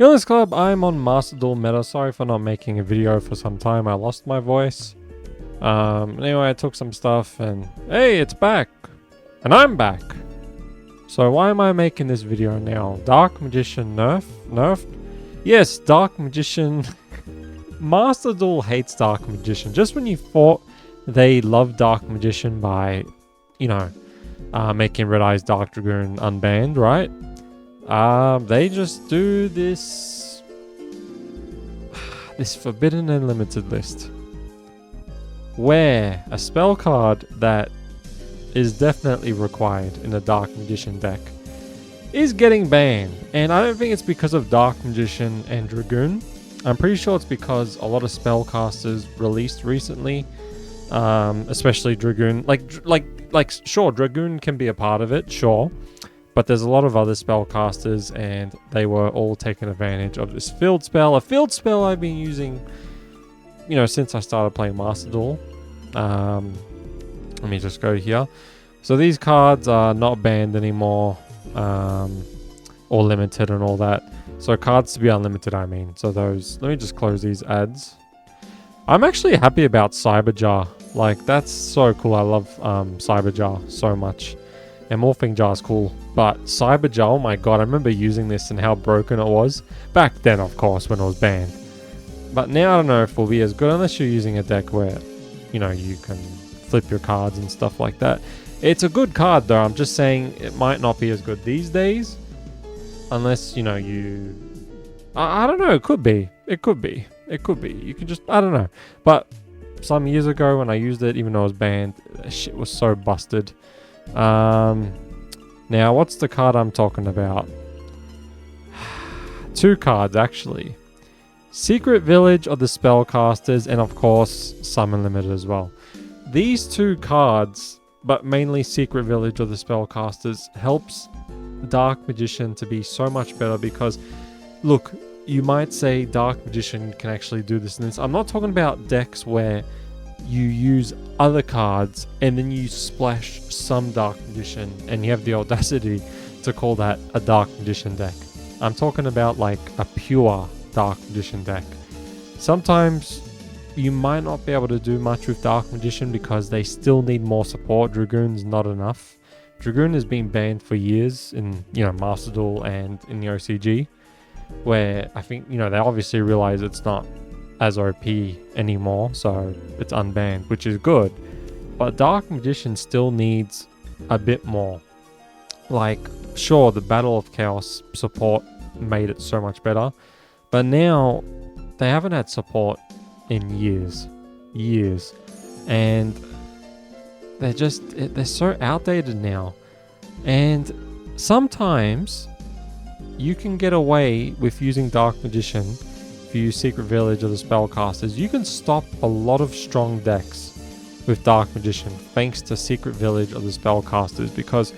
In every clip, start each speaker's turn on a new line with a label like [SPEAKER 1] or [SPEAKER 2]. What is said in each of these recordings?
[SPEAKER 1] Yo, this club, I'm on Master Duel meta. Sorry for not making a video for some time. I lost my voice. Anyway, I took some stuff and hey, it's back. And I'm back. So why am I making this video now? Dark Magician nerfed? Yes, Dark Magician. Master Duel hates Dark Magician. Just when you thought they loved Dark Magician by, making Red Eyes Dark Dragoon unbanned, right? They just do this forbidden and limited list where a spell card that is definitely required in a Dark Magician deck is getting banned. And I don't think it's because of Dark Magician and Dragoon. I'm pretty sure it's because a lot of spellcasters released recently, especially Dragoon. Sure, Dragoon can be a part of it, sure. But there's a lot of other spellcasters and they were all taking advantage of this field spell. A field spell I've been using, since I started playing Master Duel. Let me just go here. So these cards are not banned anymore, or limited and all that. So cards to be unlimited, I mean. So those, let me just close these ads. I'm actually happy about Cyberjar. Like, that's so cool. I love Cyberjar so much. And Morphing Jar is cool. But Cyberjar, oh my god, I remember using this and how broken it was. Back then, of course, when it was banned. But now I don't know if it will be as good unless you're using a deck where, you can flip your cards and stuff like that. It's a good card though. I'm just saying it might not be as good these days. Unless, I don't know, it could be. It could be. It could be. You can just, I don't know. But some years ago when I used it, even though it was banned, that shit was so busted. Now what's the card I'm talking about? Two cards actually. Secret Village of the Spellcasters and of course Summon Limited as well. These two cards, but mainly Secret Village of the Spellcasters, helps Dark Magician to be so much better because, look, you might say Dark Magician can actually do this and this. I'm not talking about decks where you use other cards and then you splash some Dark Magician and you have the audacity to call that a Dark Magician deck. I'm talking about like a pure Dark Magician deck. Sometimes you might not be able to do much with Dark Magician because they still need more support. Dragoon's not enough. Dragoon has been banned for years in, Master Duel and in the OCG, where I think, they obviously realize it's not as OP anymore, so it's unbanned, which is good. But Dark Magician still needs a bit more. Like, sure, the Battle of Chaos support made it so much better, but now they haven't had support in years, and they're so outdated now. And sometimes you can get away with using Dark Magician if you use Secret Village or the Spellcasters. You can stop a lot of strong decks with Dark Magician thanks to Secret Village or the Spellcasters, because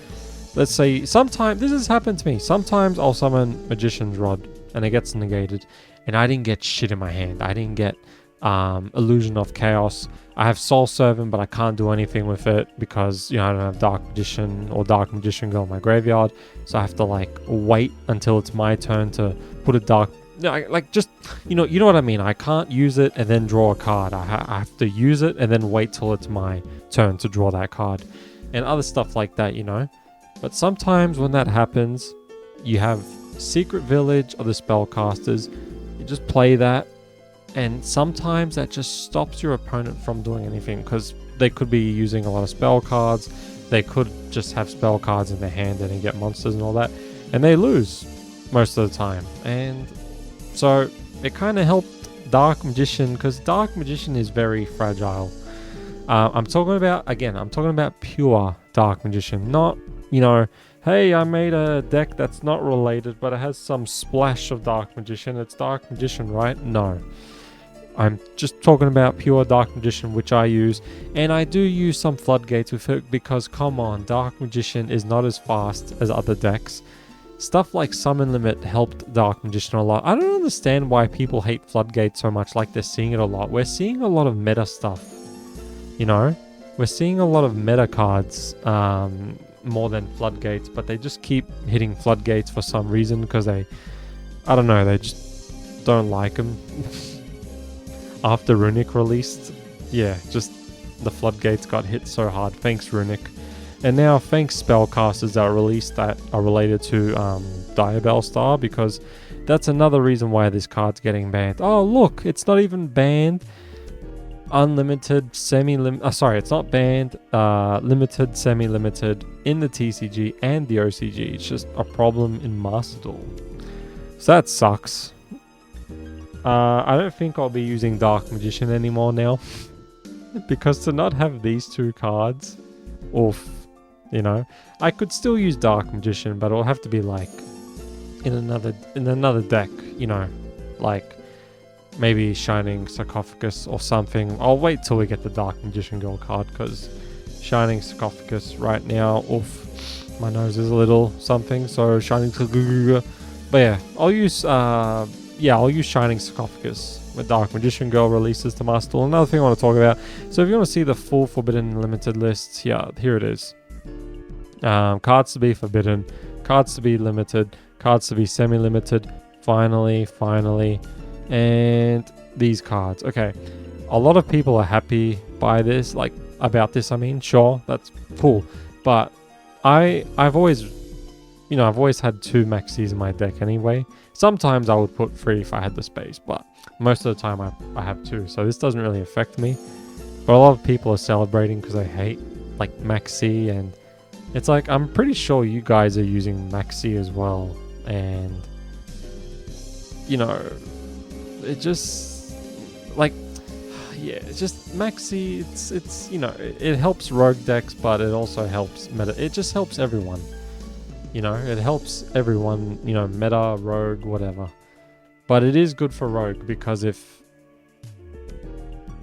[SPEAKER 1] let's say sometimes this has happened to me. Sometimes I'll summon Magician's Rod and it gets negated and I didn't get shit in my hand. I didn't get Illusion of Chaos. I have Soul Servant, but I can't do anything with it because I don't have Dark Magician or Dark Magician go in my graveyard, so I have to wait until it's my turn to put a Dark. You know what I mean. I can't use it and then draw a card. I have to use it and then wait till it's my turn to draw that card, and other stuff like that. But sometimes when that happens, you have Secret Village of the Spellcasters. You just play that. And sometimes that just stops your opponent from doing anything because they could be using a lot of spell cards. They could just have spell cards in their hand and then get monsters and all that. And they lose most of the time. And so it kind of helped Dark Magician because Dark Magician is very fragile. I'm talking about pure Dark Magician. Not, hey, I made a deck that's not related, but it has some splash of Dark Magician. It's Dark Magician, right? No. I'm just talking about pure Dark Magician, which I use, and I do use some Floodgates with it because, come on, Dark Magician is not as fast as other decks. Stuff like Summon Limit helped Dark Magician a lot. I don't understand why people hate Floodgates so much, like they're seeing it a lot. We're seeing a lot of meta stuff, We're seeing a lot of meta cards more than Floodgates, but they just keep hitting Floodgates for some reason because they I don't know, they just don't like them. After Runic released, yeah, just the floodgates got hit so hard. Thanks Runic. And now thanks spellcasters that are released that are related to Diabell Star, because that's another reason why this card's getting banned. Oh look, it's not even banned. Unlimited, sorry, it's not banned. Limited, semi-limited in the TCG and the OCG. It's just a problem in Master Duel. So that sucks. I don't think I'll be using Dark Magician anymore now. Because to not have these two cards, oof, you know, I could still use Dark Magician, but it'll have to be like in another deck, you know, like maybe Shining Sarcophagus or something. I'll wait till we get the Dark Magician Girl card, because Shining Sarcophagus right now, oof, my nose is a little something, so Shining Sarcophagus. But yeah, I'll use Shining Sarcophagus when Dark Magician Girl releases to Master Duel. Another thing I want to talk about, so if you want to see the full Forbidden Limited list, yeah, here it is. Cards to be forbidden, cards to be limited, cards to be semi-limited, finally, and these cards. Okay, a lot of people are happy by this, like about this, I mean, sure, that's cool, but I've always had 2 Maxx Cs in my deck anyway. Sometimes I would put 3 if I had the space, but most of the time I have 2, so this doesn't really affect me. But a lot of people are celebrating because they hate like Maxx C, and it's like, I'm pretty sure you guys are using Maxx C as well, and you know, it just like, yeah, it's just Maxx C, it's you know, it helps rogue decks, but it also helps meta. It just helps everyone, you know, it helps everyone, you know, meta, rogue, whatever. But it is good for rogue, because if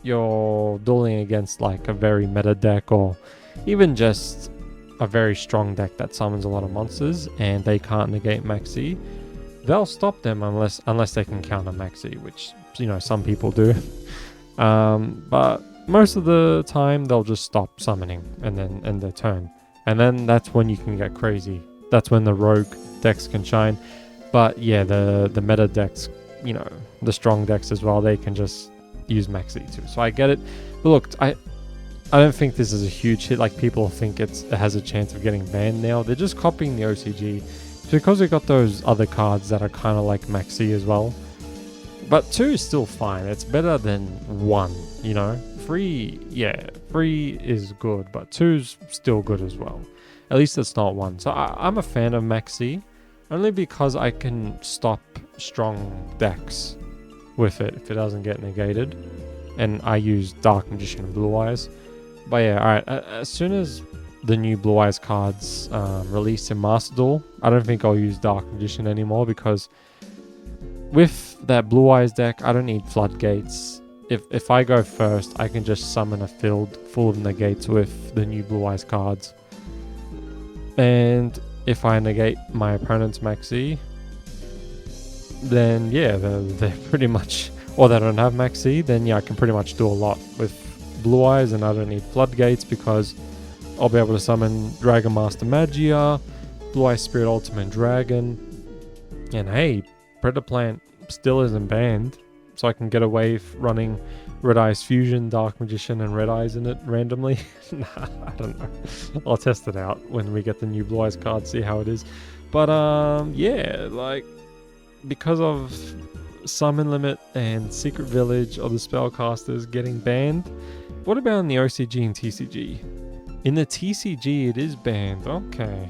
[SPEAKER 1] you're dueling against like a very meta deck, or even just a very strong deck that summons a lot of monsters and they can't negate Maxx C, they'll stop them unless they can counter Maxx C, which, you know, some people do. But most of the time they'll just stop summoning and then end their turn, and then that's when you can get crazy. That's when the rogue decks can shine. But yeah, the meta decks, you know, the strong decks as well, they can just use Maxx C too. So I get it. But look, I don't think this is a huge hit. Like, people think it has a chance of getting banned now. They're just copying the OCG. It's because we got those other cards that are kind of like Maxx C as well. But 2 is still fine. It's better than 1, you know. 3, yeah, 3 is good, but 2's still good as well. At least it's not 1. So I'm a fan of Maxx C, only because I can stop strong decks with it if it doesn't get negated. And I use Dark Magician and Blue Eyes. But yeah, alright, as soon as the new Blue Eyes cards release in Master Duel, I don't think I'll use Dark Magician anymore, because with that Blue Eyes deck, I don't need floodgates. If I go first, I can just summon a field full of negates with the new Blue Eyes cards. And if I negate my opponent's Maxx C, then yeah, they're pretty much, or they don't have Maxx C, then yeah, I can pretty much do a lot with Blue Eyes, and I don't need floodgates, because I'll be able to summon Dragon Master Magia, Blue Eyes Spirit Ultimate Dragon, and hey, Predator Plant still isn't banned, so I can get away running Red Eyes Fusion, Dark Magician, and Red Eyes in it randomly. Nah, I don't know. I'll test it out when we get the new Blue Eyes card, see how it is. But yeah, like, because of Summon Limit and Secret Village of the Spellcasters getting banned, what about in the OCG and TCG? In the TCG it is banned, okay.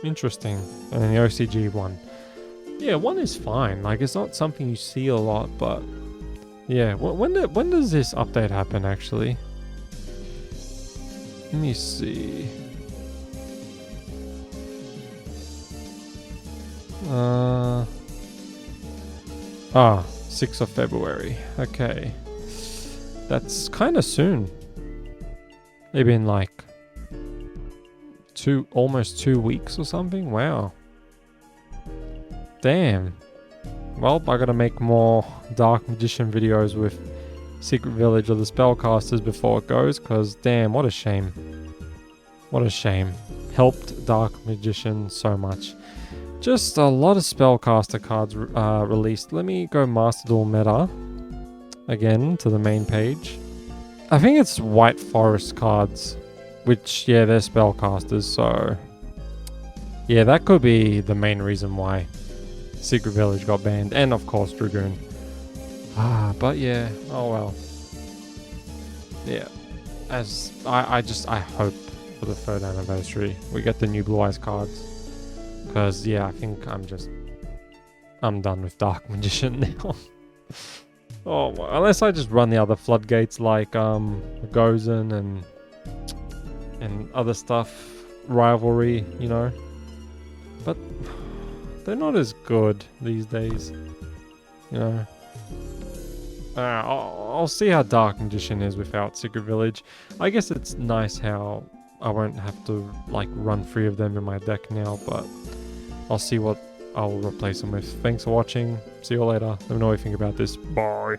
[SPEAKER 1] Interesting. And in the OCG 1. Yeah, 1 is fine, like, it's not something you see a lot, but yeah, when does this update happen actually? Let me see. 6th of February. Okay. That's kind of soon. Maybe in like almost 2 weeks or something. Wow. Damn. Well, I gotta make more Dark Magician videos with Secret Village of the Spellcasters before it goes, because damn, what a shame. What a shame. Helped Dark Magician so much. Just a lot of spellcaster cards released. Let me go Master Duel meta again to the main page. I think it's White Forest cards, which, yeah, they're spellcasters, so yeah, that could be the main reason why Secret Village got banned, and of course Dragoon. But yeah, oh well. Yeah, as I hope for the 3rd anniversary we get the new Blue Eyes cards, because yeah, I think I'm done with Dark Magician now. Oh, well, unless I just run the other floodgates like Gozen and other stuff, Rivalry, you know. But they're not as good these days, you know. I'll see how Dark Magician is without Secret Village. I guess it's nice how I won't have to like run 3 of them in my deck now, but I'll see what I'll replace them with. Thanks for watching. See you later. Let me know what you think about this. Bye.